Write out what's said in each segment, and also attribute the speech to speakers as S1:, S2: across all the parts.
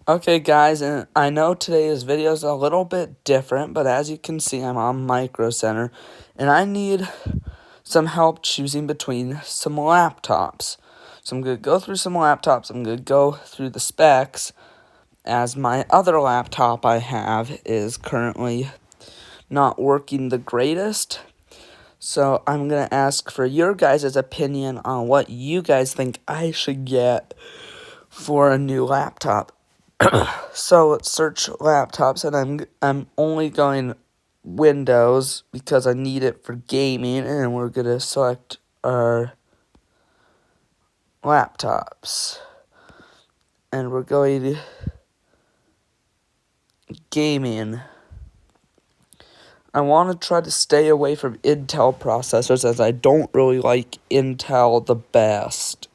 S1: Okay guys, and I know today's video is a little bit different, but as you can see I'm on Micro Center, and I need some help choosing between some laptops. So I'm going to go through some laptops, I'm going to go through the specs, as my other laptop I have is currently not working the greatest. So I'm going to ask for your guys' opinion on what you guys think I should get for a new laptop. So let's search laptops, and I'm only going Windows because I need it for gaming, and we're gonna select our laptops, and we're going gaming. I want to try to stay away from Intel processors as I don't really like Intel the best.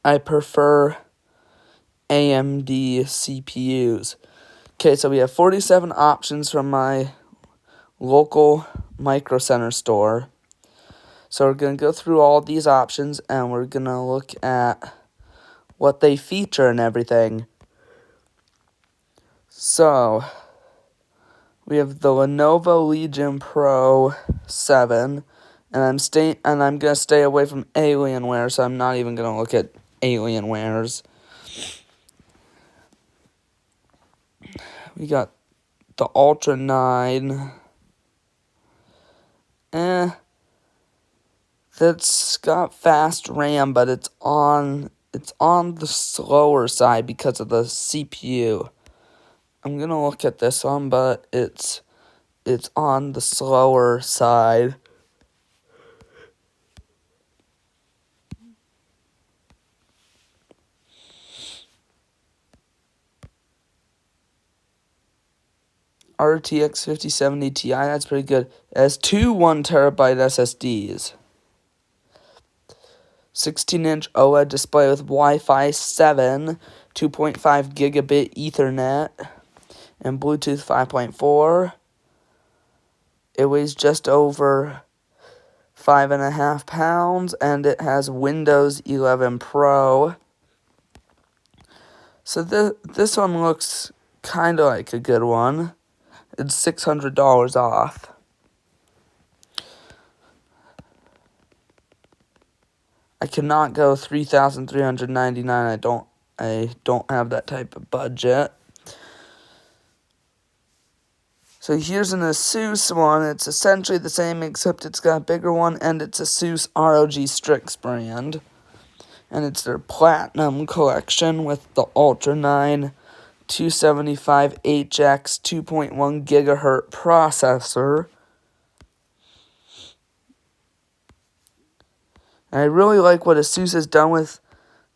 S1: I prefer AMD CPUs. Okay, so we have 47 options from my local Micro Center store. So we're going to go through all these options and we're going to look at what they feature and everything. So we have the Lenovo Legion Pro 7, and I'm going to stay away from Alienware, so I'm not even going to look at Alienwares. We got the Ultra 9. That's got fast RAM, but it's on the slower side because of the CPU. I'm gonna look at this one, but it's on the slower side. RTX 5070 Ti, that's pretty good. It has two 1TB SSDs. 16-inch OLED display with Wi-Fi 7, 2.5 gigabit Ethernet, and Bluetooth 5.4. It weighs just over 5.5 pounds, and it has Windows 11 Pro. So this one looks kind of like a good one. It's $600 off. I cannot go $3,399. I don't have that type of budget. So here's an Asus one. It's essentially the same, except it's got a bigger one, and it's Asus ROG Strix brand. And it's their Platinum collection with the Ultra 9 275HX 2.1 gigahertz processor. And I really like what Asus has done with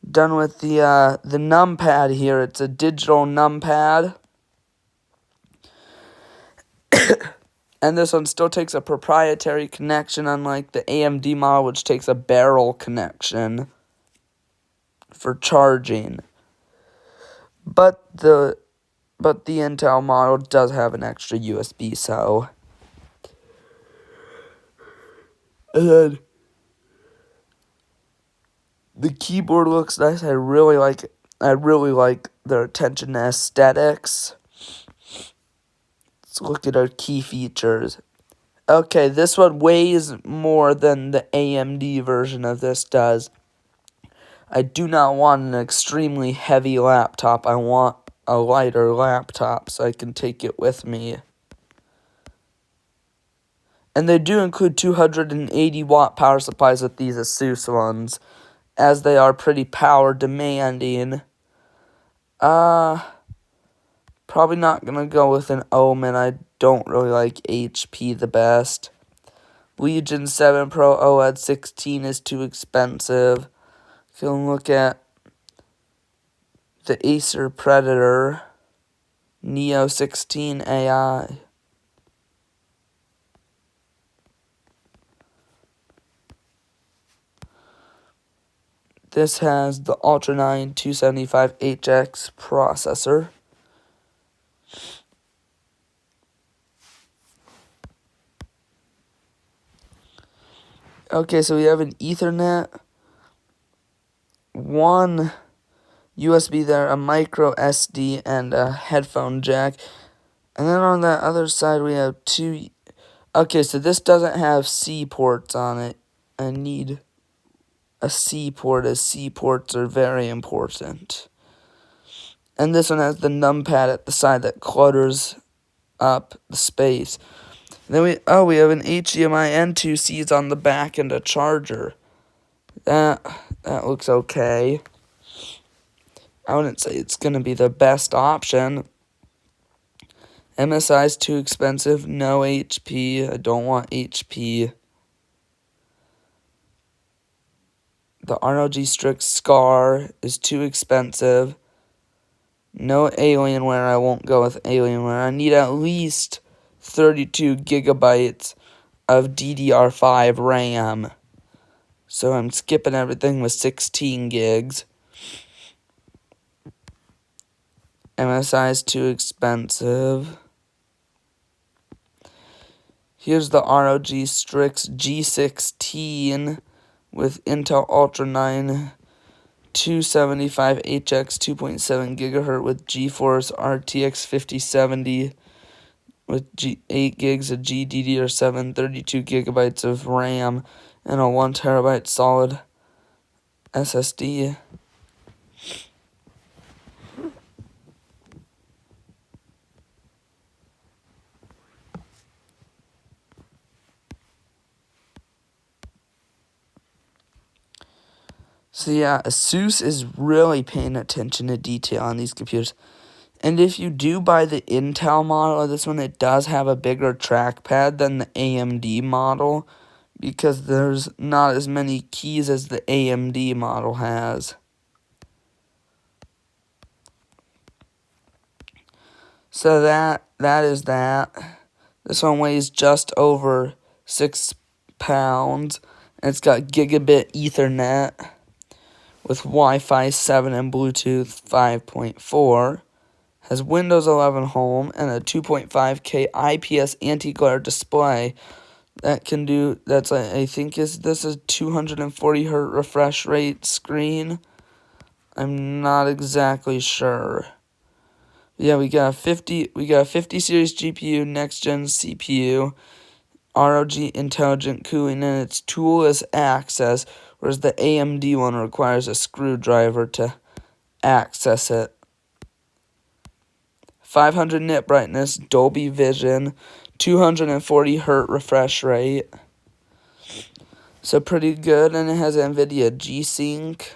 S1: the numpad here. It's a digital numpad. And this one still takes a proprietary connection, unlike the AMD model, which takes a barrel connection for charging. But the Intel model does have an extra USB, so. And then the keyboard looks nice. I really like their attention to aesthetics. Let's look at our key features. Okay, this one weighs more than the AMD version of this does. I do not want an extremely heavy laptop. I want a lighter laptop so I can take it with me. And they do include 280 watt power supplies with these Asus ones, as they are pretty power demanding. Probably not gonna go with an Omen. I don't really like HP the best. Legion 7 Pro OLED 16 is too expensive. You can look at the Acer Predator Neo 16 AI. This has the Ultra 9 275HX processor. Okay, so we have an Ethernet 1 USB there, a micro SD, and a headphone jack. And then on that other side we have two. Okay, so this doesn't have C ports on it. I need a C port, as C ports are very important. And this one has the numpad at the side that clutters up the space. And then we have an HDMI and two C's on the back and a charger. That looks okay. I wouldn't say it's gonna be the best option. MSI is too expensive. No HP. I don't want HP. The ROG Strix Scar is too expensive. No Alienware. I won't go with Alienware. I need at least 32 gigabytes of DDR5 RAM. So I'm skipping everything with 16 gigs. MSI is too expensive. Here's the ROG Strix G16 with Intel Ultra 9 275HX 2.7 GHz with GeForce RTX 5070 with 8 gigs of GDDR7, 32 gigabytes of RAM, and a 1 terabyte solid SSD. So yeah, ASUS is really paying attention to detail on these computers. And if you do buy the Intel model of this one, it does have a bigger trackpad than the AMD model, because there's not as many keys as the AMD model has. So that is that. This one weighs just over 6 pounds, and it's got gigabit Ethernet with Wi-Fi 7 and Bluetooth 5.4. Has Windows 11 Home and a 2.5K IPS anti-glare display that can do, I think this is 240 Hz refresh rate screen. I'm not exactly sure. Yeah, we got a 50 series GPU, next gen CPU, ROG intelligent cooling, and it's toolless access, whereas the AMD one requires a screwdriver to access it. 500 nit brightness, Dolby Vision, 240 Hz refresh rate. So pretty good, and it has NVIDIA G-Sync.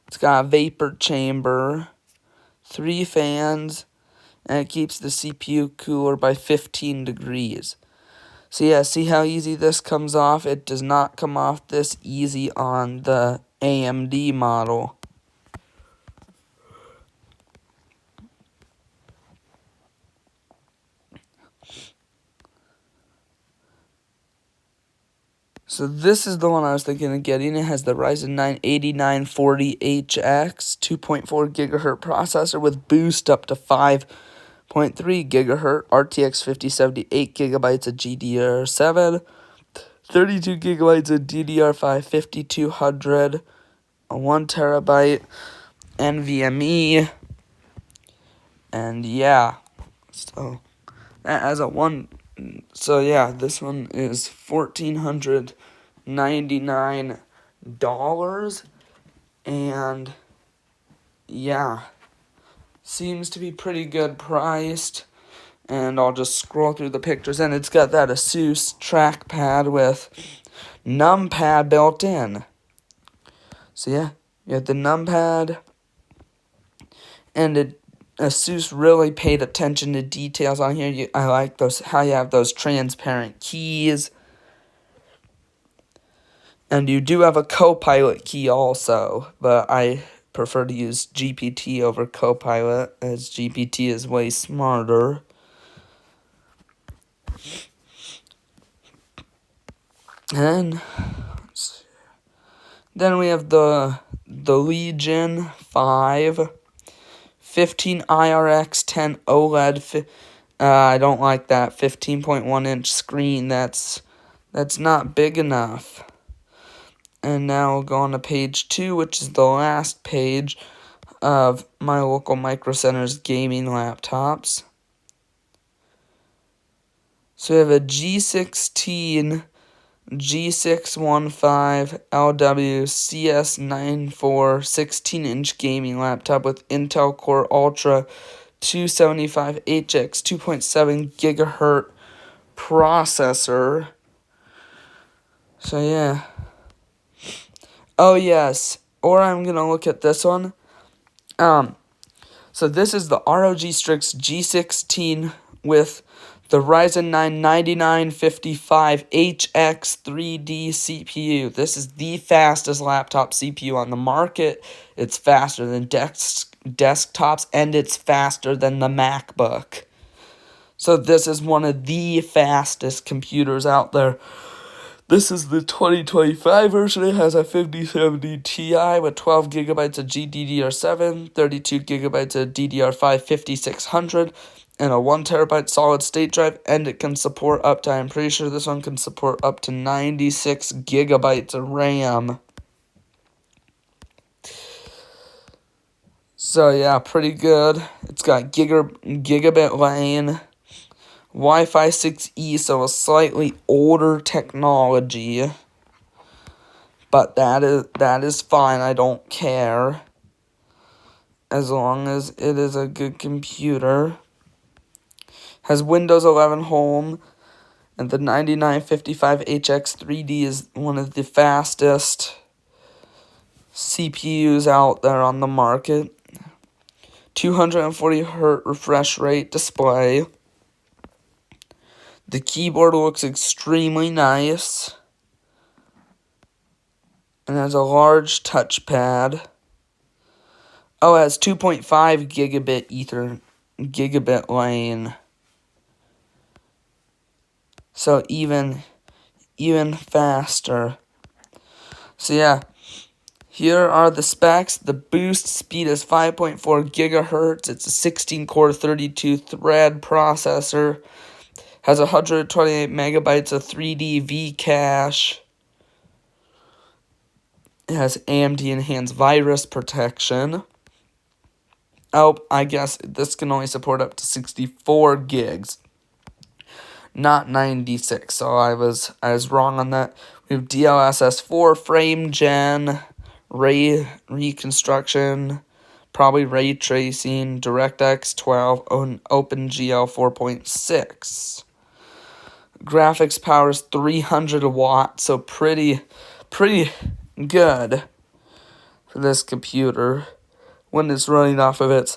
S1: It's got a vapor chamber, 3 fans, and it keeps the CPU cooler by 15 degrees. So yeah, see how easy this comes off? It does not come off this easy on the AMD model. So this is the one I was thinking of getting. It has the Ryzen 9 8940HX 2.4 GHz processor with boost up to 5.3 GHz, RTX 5070, 8 GB of GDDR7, 32 GB of DDR5 5200, a 1 TB NVMe, and yeah, so that has a one. So yeah, this one is $1,499, and yeah, seems to be pretty good priced. And I'll just scroll through the pictures, and it's got that ASUS trackpad with numpad built in. So yeah, you have the numpad, and ASUS really paid attention to details on here. I like how you have those transparent keys. And you do have a Copilot key also, but I prefer to use GPT over Copilot, as GPT is way smarter. And then we have the Legion 5. 15 IRX 10 OLED. I don't like that 15.1 inch screen. That's not big enough. And now we'll go on to page 2, which is the last page of my local Micro Center's gaming laptops. So we have a G16 G615 LW CS94 16-inch gaming laptop with Intel Core Ultra 275HX 2.7 gigahertz processor. So yeah. Oh yes. Or I'm gonna look at this one. So this is the ROG Strix G16 with the Ryzen 9 9955HX 3D CPU. This is the fastest laptop CPU on the market. It's faster than desktops, and it's faster than the MacBook. So this is one of the fastest computers out there. This is the 2025 version. It has a 5070 Ti with 12 gigabytes of GDDR7, 32 gigabytes of DDR5 5600, and a 1 terabyte solid state drive, and it can support up to, I'm pretty sure this one can support up to 96 gigabytes of RAM. So yeah, pretty good. It's got gigabit lane, Wi-Fi 6E, so a slightly older technology. But that is fine, I don't care. As long as it is a good computer. Has Windows 11 Home, and the 9955HX 3D is one of the fastest CPUs out there on the market. 240Hz refresh rate display. The keyboard looks extremely nice. And has a large touchpad. Oh, it has 2.5 gigabit lane. So even faster. So yeah, here are the specs. The boost speed is 5.4 gigahertz. It's a 16-core, 32-thread processor. Has 128 megabytes of 3D V cache. It has AMD Enhanced Virus Protection. Oh, I guess this can only support up to 64 gigs. Not 96, so I was wrong on that. We have DLSS 4, frame gen, ray reconstruction, probably ray tracing, DirectX 12, and OpenGL 4.6. Graphics power is 300 watts, so pretty good for this computer when it's running off of its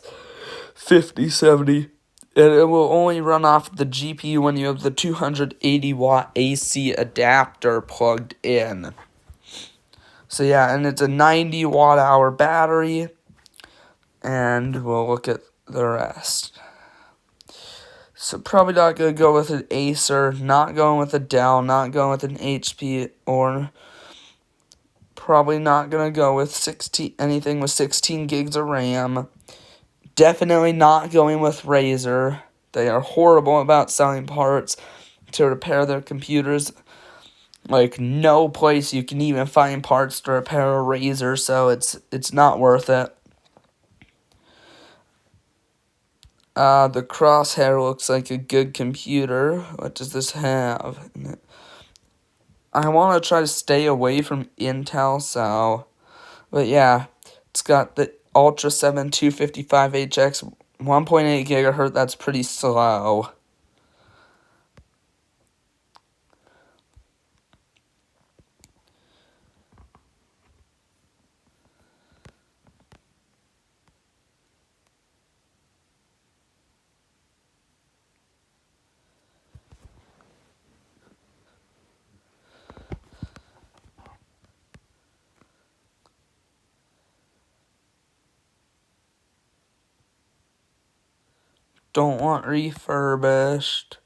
S1: 5070. And it will only run off the GPU when you have the 280 watt AC adapter plugged in. So yeah, and it's a 90 watt hour battery. And we'll look at the rest. So probably not going to go with an Acer, not going with a Dell, not going with an HP, or probably not going to go with anything with 16 gigs of RAM. Definitely not going with Razer. They are horrible about selling parts to repair their computers. Like, no place you can even find parts to repair a Razer, so it's not worth it. The Crosshair looks like a good computer. What does this have? I want to try to stay away from Intel, so... But yeah, it's got the Ultra 7 255HX 1.8 gigahertz. That's pretty slow. Don't want refurbished.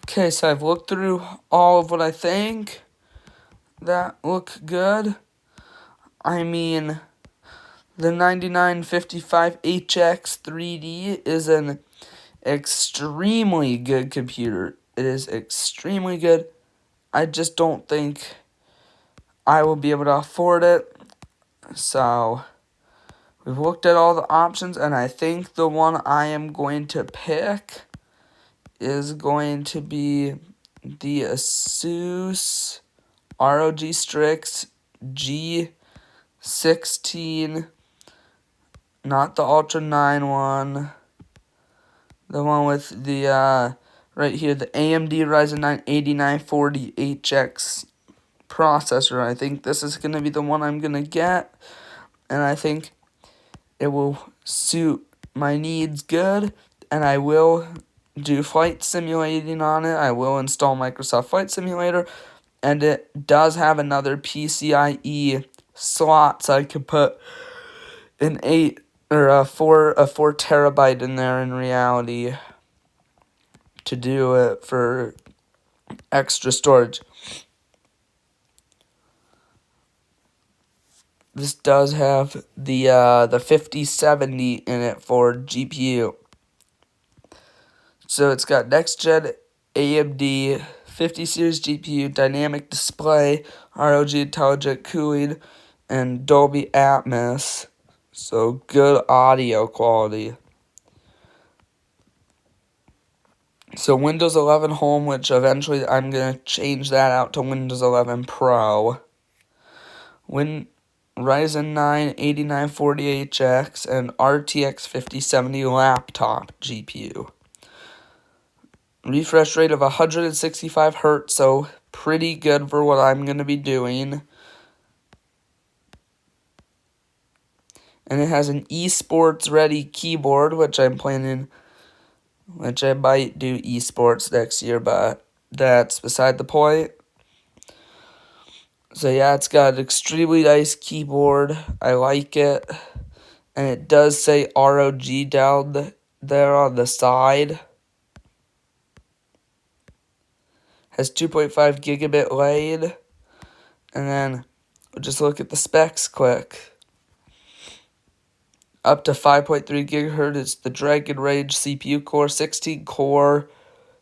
S1: Okay, so I've looked through all of what I think that look good. I mean, the 9955HX 3D is an extremely good computer. It is extremely good. I just don't think I will be able to afford it. So we've looked at all the options, and I think the one I am going to pick is going to be the Asus ROG Strix G16, not the Ultra 9 one, the one with the, right here, the AMD Ryzen 9 8940HX processor. I think this is going to be the one I'm going to get, and I think it will suit my needs good, and I will do flight simulating on it. I will install Microsoft Flight Simulator, and it does have another PCIe slot, so I could put an 8 or a 4 terabyte in there in reality to do it for extra storage. This does have the 5070 in it for GPU. So it's got next gen AMD 50 series GPU, dynamic display, ROG intelligent cooling, and Dolby Atmos. So good audio quality. So Windows 11 Home, which eventually I'm going to change that out to Windows 11 Pro. Ryzen 9 8940HX and RTX 5070 laptop GPU. Refresh rate of 165 Hz, so pretty good for what I'm going to be doing. And it has an esports ready keyboard, which I might do esports next year, but that's beside the point. So yeah, it's got an extremely nice keyboard. I like it. And it does say ROG down there on the side. Has 2.5 gigabit lane. And then we'll just look at the specs quick. Up to 5.3 gigahertz, it's the Dragon Rage CPU core, 16 core.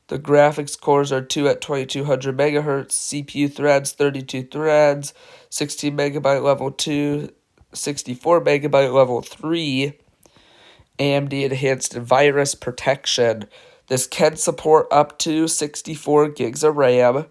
S1: The graphics cores are 2 at 2200 megahertz, CPU threads, 32 threads, 16 megabyte level 2, 64 megabyte level 3, AMD enhanced virus protection. This can support up to 64 gigs of RAM.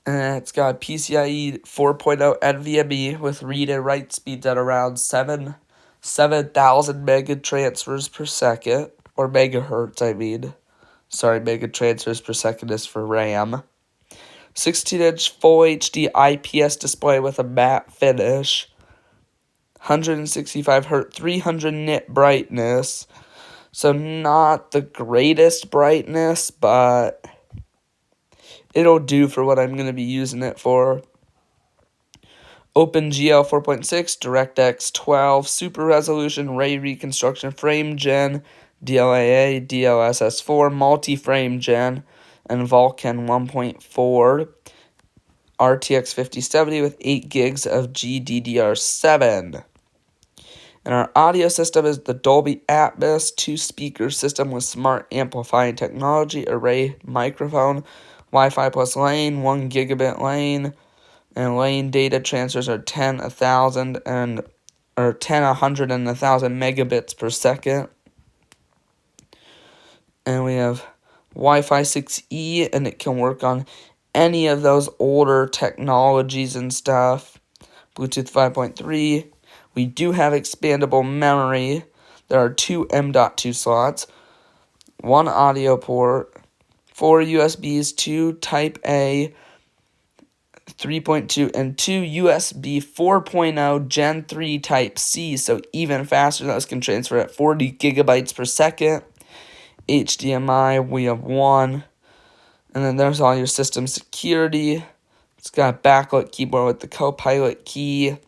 S1: And it's got PCIe 4.0 NVMe with read and write speeds at around 7,000 megatransfers per second, or megahertz, I mean. Sorry, megatransfers per second is for RAM. 16-inch Full HD IPS display with a matte finish. 165 Hz, 300 nit brightness. So not the greatest brightness, but it'll do for what I'm going to be using it for. OpenGL 4.6, DirectX 12, Super Resolution, Ray Reconstruction, Frame Gen, DLAA, DLSS4, Multi-Frame Gen, and Vulkan 1.4. RTX 5070 with 8 gigs of GDDR7. And our audio system is the Dolby Atmos 2-speaker system with smart amplifying technology, array microphone, Wi-Fi plus lane, 1 gigabit lane, and lane data transfers are 10, 1,000, and 10, 100, and 1,000 megabits per second. And we have Wi-Fi 6E, and it can work on any of those older technologies and stuff. Bluetooth 5.3. We do have expandable memory. There are 2 M.2 slots, 1 audio port, 4 USBs, 2 Type-A, 3.2, and 2 USB 4.0 Gen 3 Type-C, so even faster. Those can transfer at 40 gigabytes per second. HDMI, we have 1. And then there's all your system security. It's got a backlit keyboard with the Copilot key.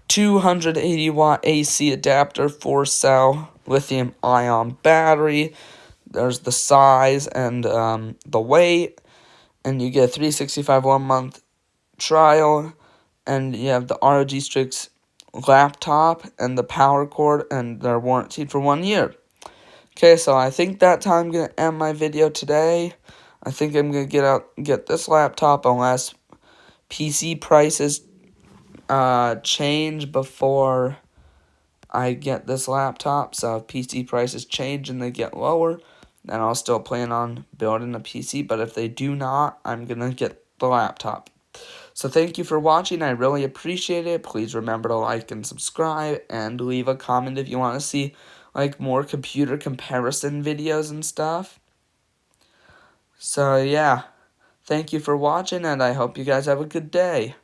S1: 280 watt AC adapter, 4-cell lithium ion battery. There's the size and the weight. And you get a 365 1-month trial. And you have the ROG Strix laptop and the power cord, and they're warranted for 1 year. Okay, so I think that time I'm going to end my video today. I think I'm going to get this laptop unless PC prices change before I get this laptop. So if PC prices change and they get lower, then I'll still plan on building a PC. But if they do not, I'm going to get the laptop. So thank you for watching. I really appreciate it. Please remember to like and subscribe and leave a comment if you want to see like more computer comparison videos and stuff. So yeah, thank you for watching and I hope you guys have a good day.